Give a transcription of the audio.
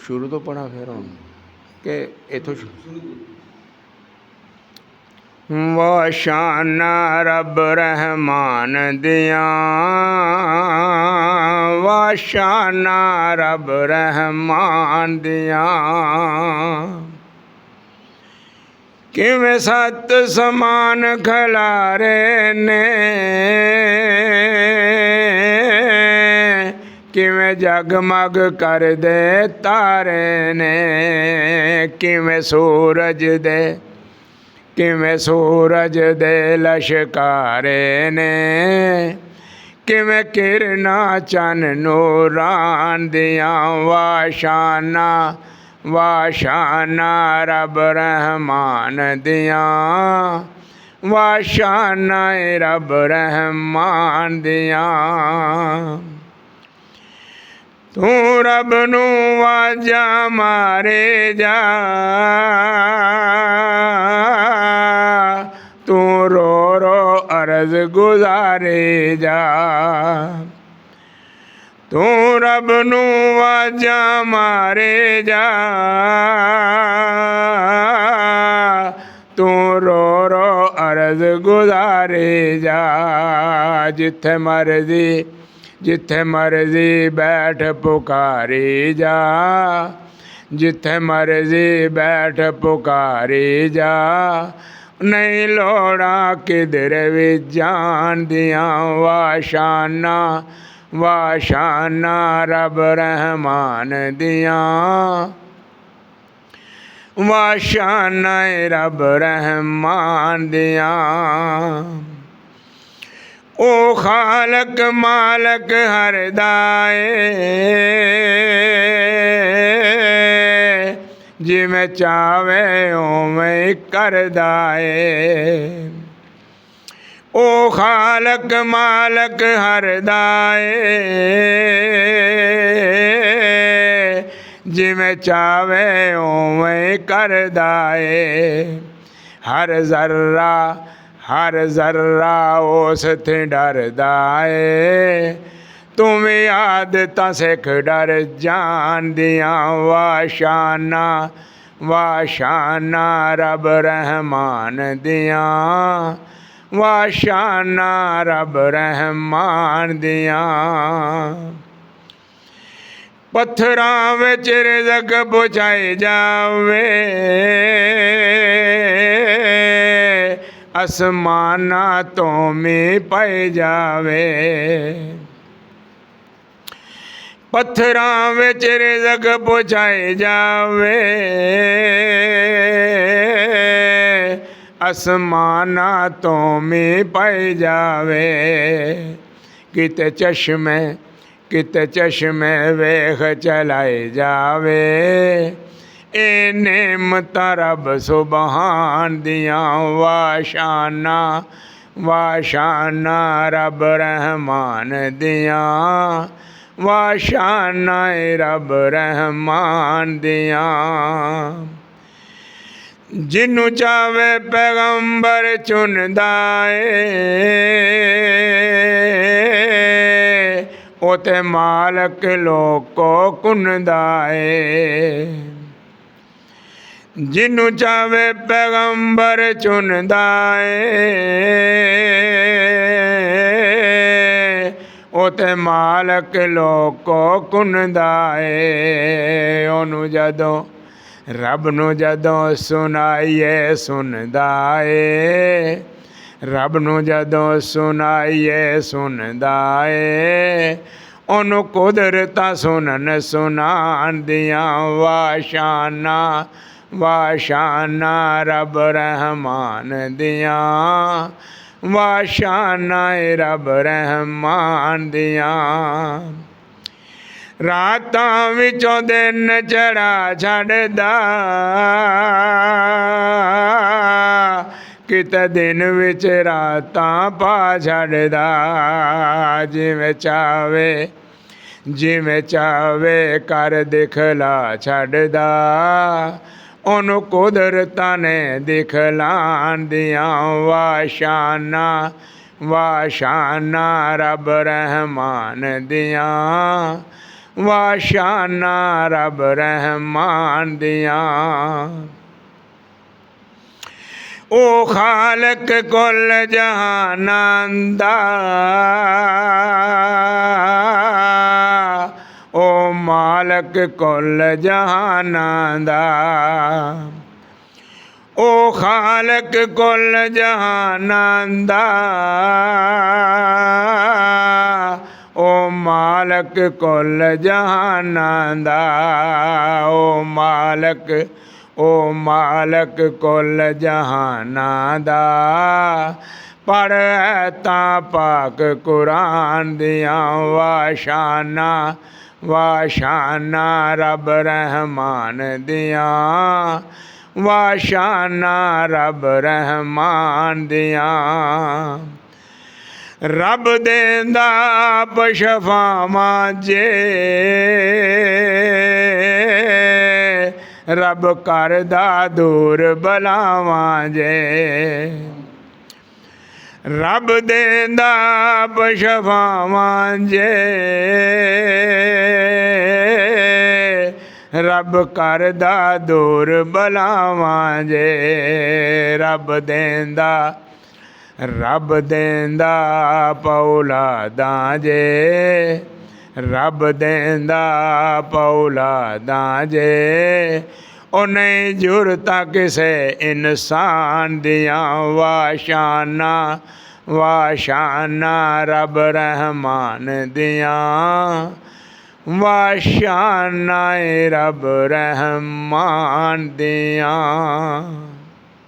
ਸ਼ੁਰੂ ਤੋਂ ਪੜ੍ਹਾਂ ਫਿਰ ਹੁਣ ਕਿ ਇੱਥੋਂ ਵਾਸ਼ਾਨਾ ਰੱਬ ਰਹਿਮਾਨ ਦੀਆਂ, ਵਾਸ਼ਾਨਾ ਰੱਬ ਰਹਿਮਾਨ ਦੀਆਂ। ਕਿਵੇਂ ਸੱਤ ਸਮਾਨ ਖਿਲਾਰੇ ਨੇ, ਕਿਵੇਂ ਜਗਮਗ ਕਰਦੇ ਤਾਰੇ ਨੇ। ਕਿਵੇਂ ਸੂਰਜ ਦੇ ਲਸ਼ਕਾਰੇ ਨੇ, ਕਿਵੇਂ ਕਿਰਨਾਂ ਚੰਨ ਨੂਰਾਂ ਦੀਆਂ। ਵਾਸ਼ਾਨਾ ਰੱਬ ਰਹਿਮਾਨ ਦੀਆਂ, ਵਾਸ਼ਾਨਾ ਰੱਬ ਰਹਿਮਾਨ ਦੀਆਂ। ਤੂੰ ਰੱਬ ਨੂੰ ਵਾਜਾਂ ਮਾਰੇ ਜਾ, ਤੂੰ ਰੋ ਰੋ ਅਰਜ਼ ਗੁਜ਼ਾਰੇ ਜਾ। ਤੂੰ ਰੱਬ ਨੂੰ ਵਾਜਾਂ ਮਾਰੇ ਜਾ, ਤੂੰ ਰੋ ਰੋ ਅਰਜ਼ ਗੁਜ਼ਾਰੇ ਜਾ। ਜਿੱਥੇ ਮਰਜ਼ੀ ਬੈਠ ਪੁਕਾਰੀ ਜਾ, ਜਿੱਥੇ ਮਰਜ਼ੀ ਬੈਠ ਪੁਕਾਰੀ ਜਾ। ਨਹੀਂ ਲੋੜਾਂ ਕਿਧਰ ਵੀ ਜਾਣ ਦੀਆਂ। ਵਾਸ਼ਾਨਾ ਰੱਬ ਰਹਿਮਾਨ ਦੀਆਂ, ਵਾਸ਼ਾਨਾ ਰੱਬ ਰਹਿਮਾਨ ਦੀਆਂ। ਉਹ ਖਾਲਕ ਮਾਲਕ ਹਰਦਾ ਏ, ਜਿਵੇਂ ਚਾਵੇ ਉਵੇਂ ਕਰਦਾ ਏ। ਉਹ ਖਾਲਕ ਮਾਲਕ ਹਰਦਾ ਏ, ਜਿਵੇਂ ਚਾਵੇ ਉਵੇਂ ਕਰਦਾ ਏ। ਹਰ ਜ਼ਰਰਾ ਉਸ ਤੇ ਡਰਦਾ ਏ। ਤੂੰ ਵੀ ਆਦਤਾਂ ਸਿੱਖ ਡਰ ਜਾਣ ਦੀਆਂ। ਵਾਸ਼ਾਨਾ ਰੱਬ ਰਹਿਮਾਨ ਦੀਆਂ, ਵਾਸ਼ਾਨਾ ਰੱਬ ਰਹਿਮਾਨ ਦੀਆਂ। ਪੱਥਰਾਂ ਵਿੱਚ ਰਿਜ਼ਕ ਪਹੁੰਚਾਈ ਜਾਵੇ, ਅਸਮਾਨਾਂ ਤੋਂ ਮੀਂਹ ਪੈ ਜਾਵੇ। ਪੱਥਰਾਂ ਵਿੱਚ ਰਿਜ਼ਕ ਪਹੁੰਚਾਈ ਜਾਵੇ, ਅਸਮਾਨਾਂ ਤੋਂ ਮੀਂਹ ਪੈ ਜਾਵੇ। ਕਿਤੇ ਚਸ਼ਮੇ ਵੇਖ ਚਲਾਏ ਜਾਵੇ, ਇਹ ਨੇਮਤਾਂ ਰੱਬ ਸੁਬਹਾਨ ਦੀਆਂ। ਵਾਸ਼ਾਨਾ ਰੱਬ ਰਹਿਮਾਨ ਦੀਆਂ, ਵਾਸ਼ਾਨਾ ਰੱਬ ਰਹਿਮਾਨ ਦੀਆਂ। ਜਿਹਨੂੰ ਚਾਵੇ ਪੈਗੰਬਰ ਚੁਣਦਾ ਏ, ਉਹ ਤੇ ਮਾਲਕ ਲੋਕੋ ਕੁੰਦਾ ਏ। ਜਿਹਨੂੰ ਚਾਵੇ ਪੈਗੰਬਰ ਚੁਣਦਾ ਏ, ਉਹ ਤੇ ਮਾਲਕ ਲੋਕੋ ਕੁੰਦਾ ਏ। ਉਹਨੂੰ ਜਦੋਂ ਰੱਬ ਨੂੰ ਜਦੋਂ ਸੁਣਾਈਏ ਸੁਣਦਾ ਏ, ਰੱਬ ਨੂੰ ਜਦੋਂ ਸੁਣਾਈਏ ਸੁਣਦਾ ਏ। ਉਹਨੂੰ ਕੁਦਰਤਾਂ ਸੁਣਾਉਣ ਦੀਆਂ। ਵਾਸ਼ਾਨਾ ਰੱਬ ਰਹਿਮਾਨ ਦੀਆਂ, ਵਾਸ਼ਾਨਾ ਰੱਬ ਰਹਿਮਾਨ ਦੀਆਂ। ਰਾਤਾਂ ਵਿੱਚੋਂ ਦਿਨ ਚੜਾ ਛੱਡਦਾ, ਕਿਤੇ ਦਿਨ ਵਿੱਚ ਰਾਤਾਂ ਪਾ ਛੱਡਦਾ। ਜਿਵੇਂ ਚਾਵੇ ਕਰ ਦਿਖਲਾ ਛੱਡਦਾ, ਉਹਨੂੰ ਕੁਦਰਤਾਂ ਨੇ ਦਿਖਲਾਣ ਦੀਆਂ। ਵਾਸ਼ਾਨਾ ਰੱਬ ਰਹਿਮਾਨ ਦੀਆਂ, ਵਾਸ਼ਾਨਾ ਰੱਬ ਰਹਿਮਾਨ ਦੀਆਂ। ਓ ਖਾਲਕ ਕੁੱਲ ਜਹਾਨਾਂ ਦਾ, ਓ ਮਾਲਕ ਕੁੱਲ ਜਹਾਨਾਂ ਦਾ। ਓ ਖਾਲਕ ਕੁੱਲ ਜਹਾਨਾਂ ਦਾ, ਓ ਮਾਲਕ ਕੁੱਲ ਜਹਾਨਾਂ ਦਾ। ਓ ਮਾਲਕ, ਓ ਮਾਲਕ ਕੁੱਲ ਜਹਾਨਾਂ ਦਾ। ਪੜ੍ਹ ਐਤਾਂ ਪਾਕ ਕੁਰਾਨ ਦੀਆਂ, ਵਾਸ਼ਾਨਾ ਵਾਸ਼ਾਨਾ ਰੱਬ ਰਹਿਮਾਨ ਦੀਆਂ। ਵਾਸ਼ਾਨਾ ਰੱਬ ਰਹਿਮਾਨ ਦੀਆਂ। ਰੱਬ ਦੇਂਦਾ ਆਪ ਸ਼ਫਾਵਾਂ ਜੇ, ਰੱਬ ਕਰਦਾ ਦੂਰ ਬਲਾਵਾਂ ਜੇ। ਰੱਬ ਦੇਂਦਾ ਆਪ ਸ਼ਫਾਵਾਂ ਜੇ, ਰੱਬ ਕਰਦਾ ਦੂਰ ਬਲਾਵਾਂ ਜੇ। ਰੱਬ ਦੇਂਦਾ, ਰੱਬ ਦੇਂਦਾ ਪੌਲਾਦਾਂ ਜੇ, ਰੱਬ ਦੇਂਦਾ ਪੌਲਾਦਾਂ ਜੇ। ਓ ਨਹੀਂ ਜ਼ਰੂਰਤਾਂ ਕਿਸੇ ਇਨਸਾਨ ਦੀਆਂ, ਵਾਸ਼ਾਨਾ ਵਾਸ਼ਾਨਾ ਰੱਬ ਰਹਿਮਾਨ ਦੀਆਂ। ਵਾਸ਼ਾਨਾ ਰੱਬ ਰਹਿਮਾਨ ਦੀਆਂ।